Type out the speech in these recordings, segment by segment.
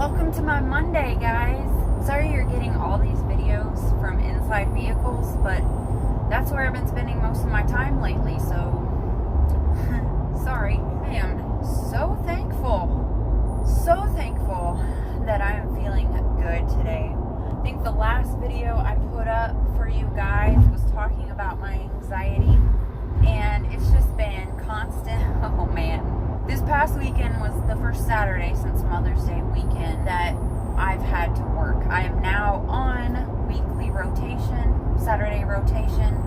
Welcome to my Monday, guys. Sorry you're getting all these videos from inside vehicles, but that's where I've been spending most of my time lately, so sorry. I am so thankful that I am feeling good today. I think the last video I put up for you guys was talking about my anxiety, and it's just been constant. Oh man. This past weekend was the first Saturday since Mother's Day weekend that I've had to work. I am now on weekly rotation, Saturday rotation,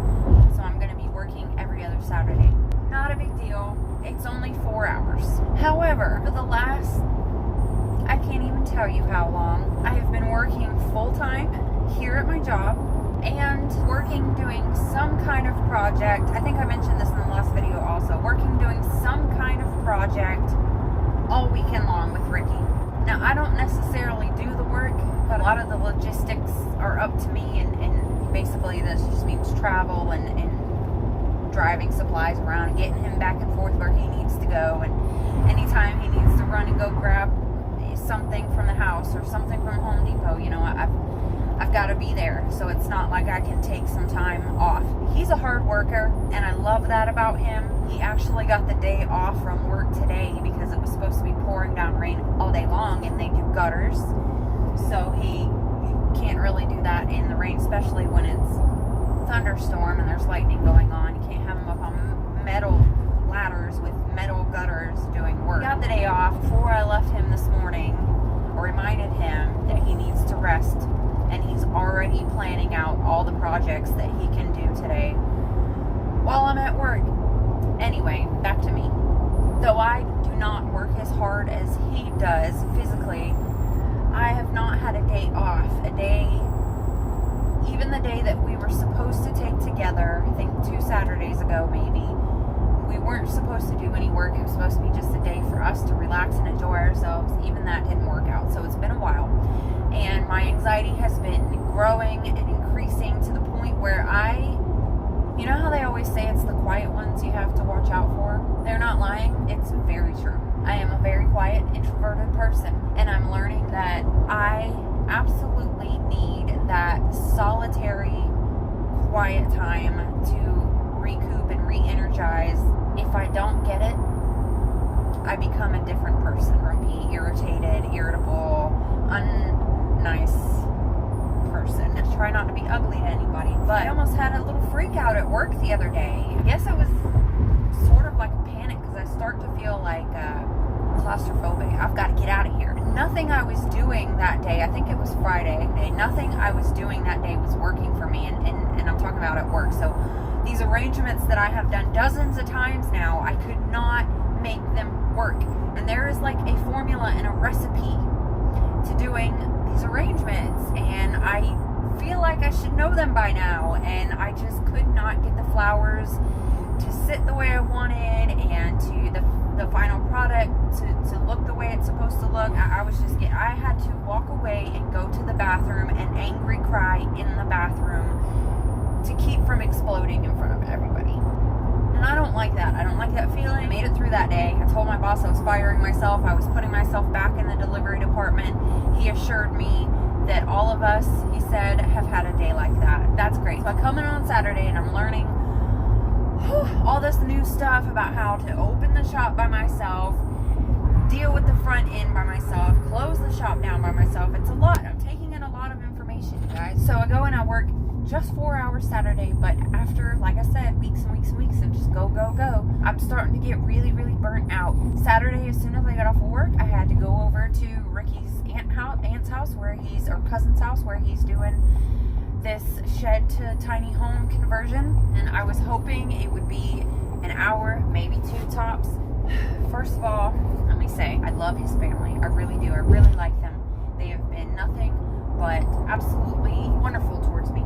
so I'm going to be working every other Saturday. Not a big deal. It's only 4 hours. However, for the last, I can't even tell you how long, I have been working full-time here at my job and working doing some kind of project. I think I mentioned this in the last video also. Working doing some kind of project all weekend long with Ricky. Now, I don't necessarily do the work, but a lot of the logistics are up to me, and basically this just means travel and driving supplies around and getting him back and forth where he needs to go, and anytime he needs to run and go grab something from the house or something from Home Depot, you know, I've got to be there, so it's not like I can take some time off. He's a hard worker, and I love that about him. He actually got the day off from work today because it was supposed to be pouring down rain all day long, and they do gutters, so he can't really do that in the rain, especially when it's thunderstorm and there's lightning going on. You can't have him up on metal ladders with metal gutters doing work. He got the day off. Before I left him this morning, I reminded him that he needs to rest, and he's already planning out all the projects that he can do today while I'm at work. Anyway, back to me. Though I do not work as hard as he does physically, I have not had a day off. A day, even the day that we were supposed to take together, I think 2 Saturdays ago maybe, we weren't supposed to do any work. It was supposed to be just a day for us to relax and enjoy ourselves. Even that didn't work out, so it's been a while. And my anxiety has been growing and increasing to the point where you know how they always say it's the quiet ones you have to watch out for? They're not lying. It's very true. I am a very quiet, introverted person, and I'm learning that I absolutely need that solitary, quiet time to recoup and re-energize. If I don't get it, I become a different person. Grumpy, irritated, irritable, unnice person. I try not to be ugly to anybody, but I almost had a little freak out at work the other day. I guess it was sort of like a panic because I start to feel like claustrophobic. I've got to get out of here. Nothing I was doing that day, I think it was Friday, nothing I was doing that day was working for me, and I'm talking about at work. So these arrangements that I have done dozens of times now, I could not make them work. And there is like a formula and a recipe to doing these arrangements, and I feel like I should know them by now, and I just could not get the flowers to sit the way I wanted, and to the final product to look the way it's supposed to look. I had to walk away and go to the bathroom and angry cry in the bathroom to keep from exploding in front of everybody. And I don't like that. I don't like that feeling. I made it through that day. I told my boss I was firing myself. I was putting myself back in the delivery department. He assured me that all of us, he said, have had a day like that. That's great. So I come in on Saturday and I'm learning all this new stuff about how to open the shop by myself, deal with the front end by myself, close the shop down by myself. It's a lot. I'm taking in a lot of information, you guys. So I go and I work just 4 hours Saturday, but after, like I said, weeks and weeks and weeks of just go, I'm starting to get really, really burnt out. Saturday, as soon as I got off of work, I had to go over to Ricky's aunt's house, or cousin's house, where he's doing this shed to tiny home conversion, and I was hoping it would be an hour, maybe 2 tops. First of all, let me say, I love his family. I really do. I really like them. They have been nothing but absolutely wonderful towards me.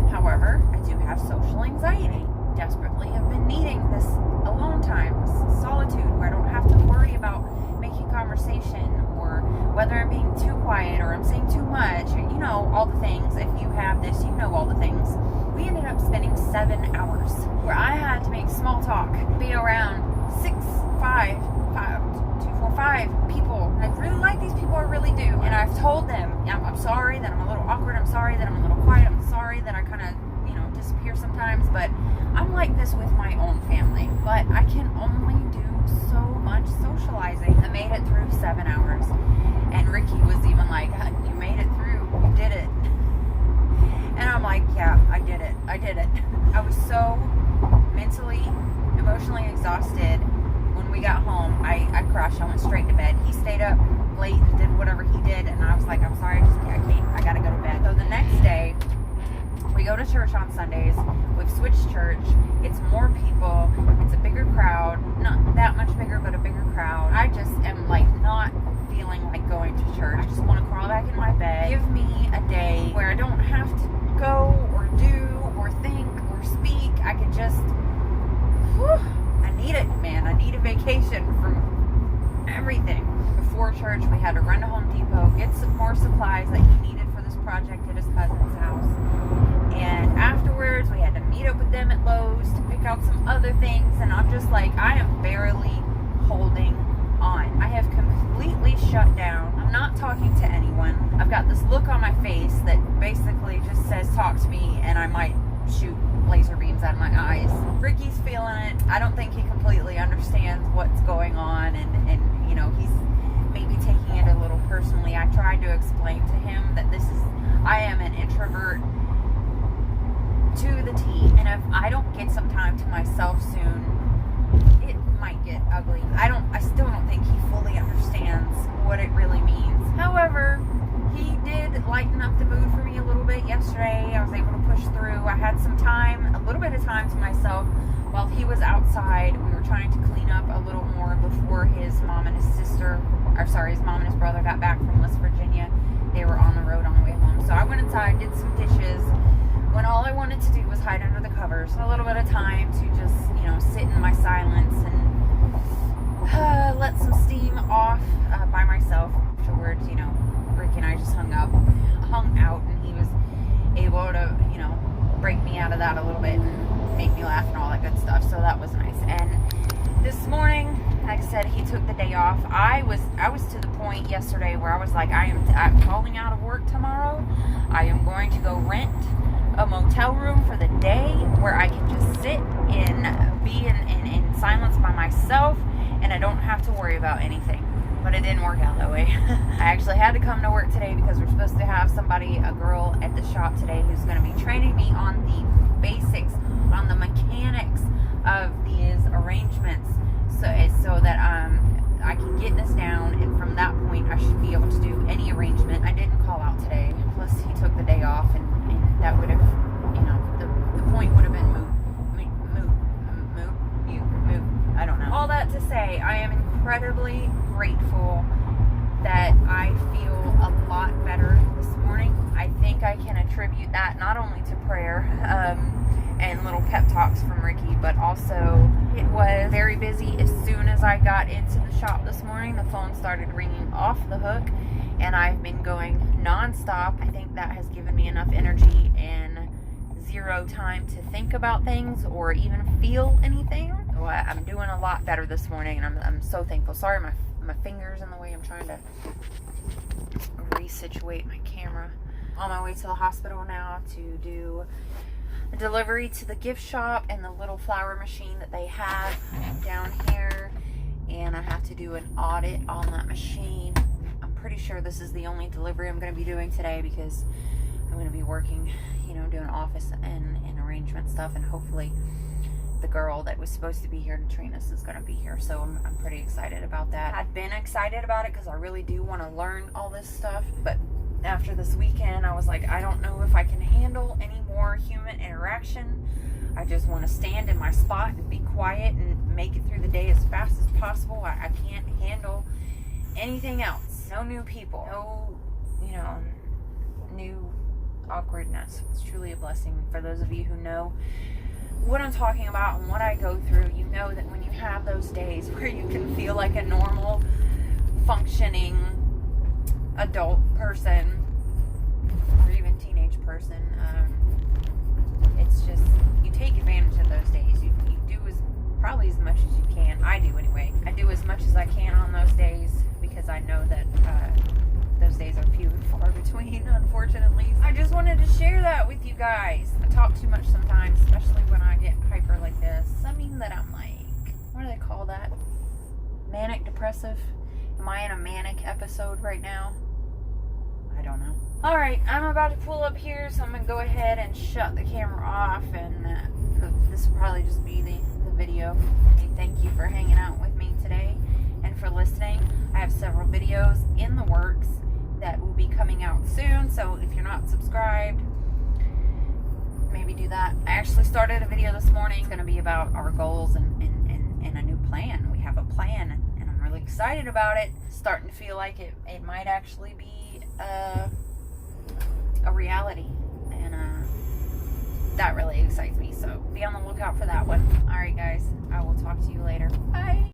However, I do have social anxiety. Desperately have been needing this alone time, this solitude, where I don't have to worry about making conversation, or whether I'm being too quiet or I'm saying too much, or, you know, all the things. If you have this, you know all the things. We ended up spending 7 hours where I had to make small talk, be around 5 people. I really like these people, I really do. And I told them, I'm sorry that I'm a little awkward. I'm sorry that I'm a little quiet. I'm sorry that I kind of, disappear sometimes. But I'm like this with my own family. But I can only do so much socializing. I made it through 7 hours. And Ricky was even like, you made it through. You did it. And I'm like, yeah, I did it. I was so mentally, emotionally exhausted. When we got home, I crashed. I went straight to bed. He stayed up late and did whatever he did. And I was like, I'm sorry, I can't. I got to go to bed. So the next day, we go to church on Sundays. We've switched church. It's more people. It's a bigger crowd. Not that much bigger, but a bigger crowd. I just am like not feeling like going to church. I just want to crawl back in my bed. Give me a day where I don't have to go or do or think or speak. I could just, I need it, man. I need a vacation from everything. Before church, we had to run to Home Depot, get some more supplies that he needed for this project at his cousin's house. And afterwards, we had to meet up with them at Lowe's to pick out some other things. And I'm just like, I am barely holding on. I have completely shut down. I'm not talking to anyone. I've got this look on my face that basically just says, talk to me, and I might shoot laser beams out of my eyes. Ricky's feeling it. I don't think he completely understands what's going on, and he's maybe taking it a little personally. I tried to explain to him that I am an introvert to the T, and if I don't get some time to myself soon, it might get ugly. I still don't think he fully understands what it really means. However, he did lighten up the mood for me a little bit yesterday. I was able to push through. I had some time, a little bit of time to myself while he was outside. We were trying to clean up a little more before his mom and his brother got back from West Virginia. They were on the road on the way home. So I went inside, did some dishes, when all I wanted to do was hide under the covers. A little bit of time to just, sit in my silence and let some steam off by myself. Afterwards, Rick and I just hung out, and he was able to, break me out of that a little bit and make me laugh and all that good stuff. So that was nice. And this morning, like I said, he took the day off. I was to the point yesterday where I was like, I'm calling out of work tomorrow. I am going to go rent a motel room for the day where I can just sit and be in silence by myself, and I don't have to worry about anything. But it didn't work out that way. I actually had to come to work today because we're supposed to have a girl at the shop today who's going to be training me on the basics, on the mechanics of these arrangements, so that I can get this down, and from that point I should be able to do any arrangement. I didn't call out today, plus he took the day off, and that would have, the point would have been moot. I don't know. All that to say, I am incredibly grateful that I feel a lot better this morning. I think I can attribute that not only to prayer and little pep talks from Ricky, but also it was very busy. As soon as I got into the shop this morning, the phone started ringing off the hook, and I've been going nonstop. I think that has given me enough energy and zero time to think about things or even feel anything. Well, I'm doing a lot better this morning, and I'm so thankful. Sorry, my finger's in the way. I'm trying to resituate my camera. On my way to the hospital now to do a delivery to the gift shop and the little flower machine that they have down here, and I have to do an audit on that machine. I'm pretty sure this is the only delivery I'm going to be doing today because I'm going to be working, doing office and arrangement stuff, and hopefully the girl that was supposed to be here to train us is going to be here. So I'm pretty excited about that. I've been excited about it because I really do want to learn all this stuff, but after this weekend I was like, I don't know if I can handle any more human interaction. I just want to stand in my spot and be quiet and make it through the day as fast as possible. I can't handle anything else. No new people, no new awkwardness. It's truly a blessing. For those of you who know what I'm talking about and what I go through, you know that when you have those days where you can feel like a normal functioning adult person or even teenage person, it's just, you take advantage of those days. You do probably as much as you can. I do anyway. I do as much as I can on those days because I know that those days are few and between, unfortunately. I just wanted to share that with you guys. I talk too much sometimes, especially when I get hyper like this. Does that mean that I'm like, what do they call that? Manic depressive? Am I in a manic episode right now? I don't know. Alright, I'm about to pull up here, so I'm going to go ahead and shut the camera off, and this will probably just be the video. Okay, thank you for hanging out with me today and for listening. I have several videos in the works that will be coming out soon, so if you're not subscribed, maybe do that. I actually started a video this morning. It's going to be about our goals and a new plan. We have a plan, and I'm really excited about it. Starting to feel like it might actually be a reality, and that really excites me, so be on the lookout for that one. Alright guys, I will talk to you later. Bye.